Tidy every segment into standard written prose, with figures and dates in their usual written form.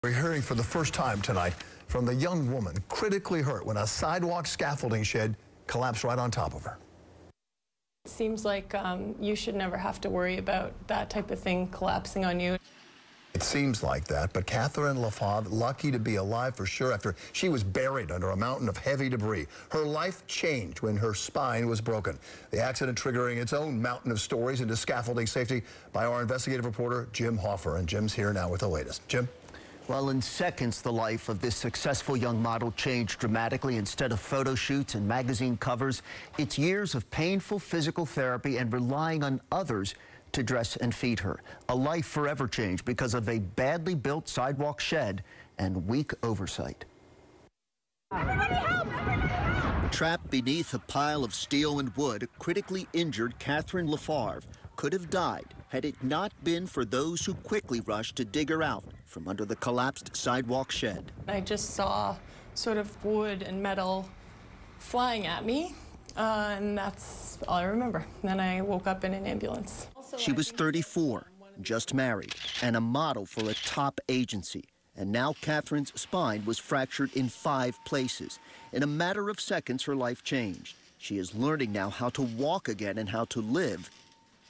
We're hearing for the first time tonight from the young woman critically hurt when a sidewalk scaffolding shed collapsed right on top of her. It seems like you should never have to worry about that type of thing collapsing on you. It seems like that, but Catherine Lefebvre, lucky to be alive for sure after she was buried under a mountain of heavy debris. Her life changed when her spine was broken. The accident triggering its own mountain of stories into scaffolding safety by our investigative reporter, Jim Hoffer. And Jim's here now with the latest. Jim? Well, in seconds, the life of this successful young model changed dramatically. Instead of photo shoots and magazine covers, it's years of painful physical therapy and relying on others to dress and feed her. A life forever changed because of a badly built sidewalk shed and weak oversight. Everybody help! Trapped beneath a pile of steel and wood, critically injured Catherine Lefebvre could have died had it not been for those who quickly rushed to dig her out from under the collapsed sidewalk shed. I just saw sort of wood and metal flying at me, and that's all I remember. Then I woke up in an ambulance. She was 34, just married, and a model for a top agency. And now Catherine's spine was fractured in 5 places. In a matter of seconds, her life changed. She is learning now how to walk again and how to live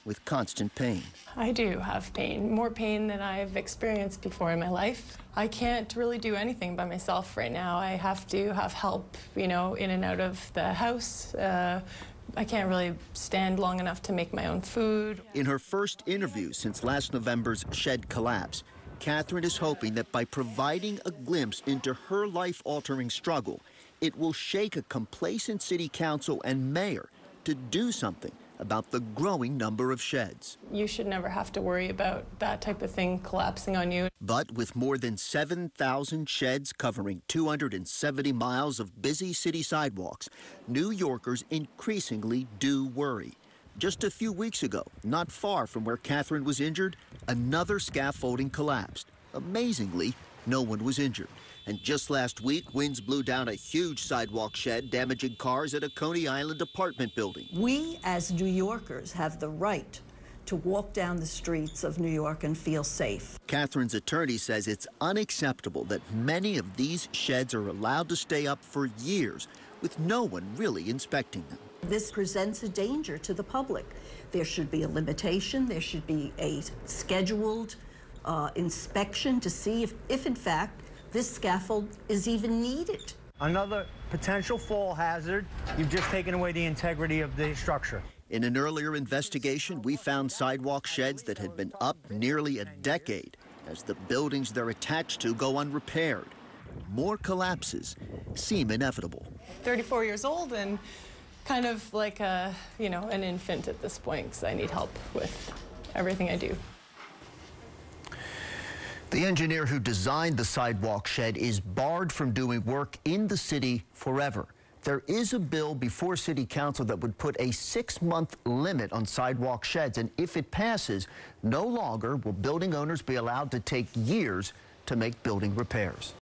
with constant pain. I do have pain, more pain than I've experienced before in my life. I can't really do anything by myself right now. I have to have help, you know, in and out of the house. I can't really stand long enough to make my own food. In her first interview since last November's shed collapse, Catherine is hoping that by providing a glimpse into her life-altering struggle, it will shake a complacent city council and mayor to do something about the growing number of sheds. You should never have to worry about that type of thing collapsing on you. But with more than 7,000 sheds covering 270 miles of busy city sidewalks, New Yorkers increasingly do worry. Just a few weeks ago, not far from where Catherine was injured, another scaffolding collapsed. Amazingly, no one was injured. And just last week, winds blew down a huge sidewalk shed, damaging cars at a Coney Island apartment building. We, as New Yorkers, have the right to walk down the streets of New York and feel safe. Catherine's attorney says it's unacceptable that many of these sheds are allowed to stay up for years with no one really inspecting them. This presents a danger to the public. There should be a limitation. There should be a scheduled inspection to see if in fact, this scaffold is even needed. Another potential fall hazard. You've just taken away the integrity of the structure. In an earlier investigation, we found sidewalk sheds that had been up nearly a decade as the buildings they're attached to go unrepaired. More collapses seem inevitable. 34 years old and kind of like a, you know, an infant at this point because I need help with everything I do. The engineer who designed the sidewalk shed is barred from doing work in the city forever. There is a bill before City Council that would put a 6-month limit on sidewalk sheds, and if it passes, no longer will building owners be allowed to take years to make building repairs.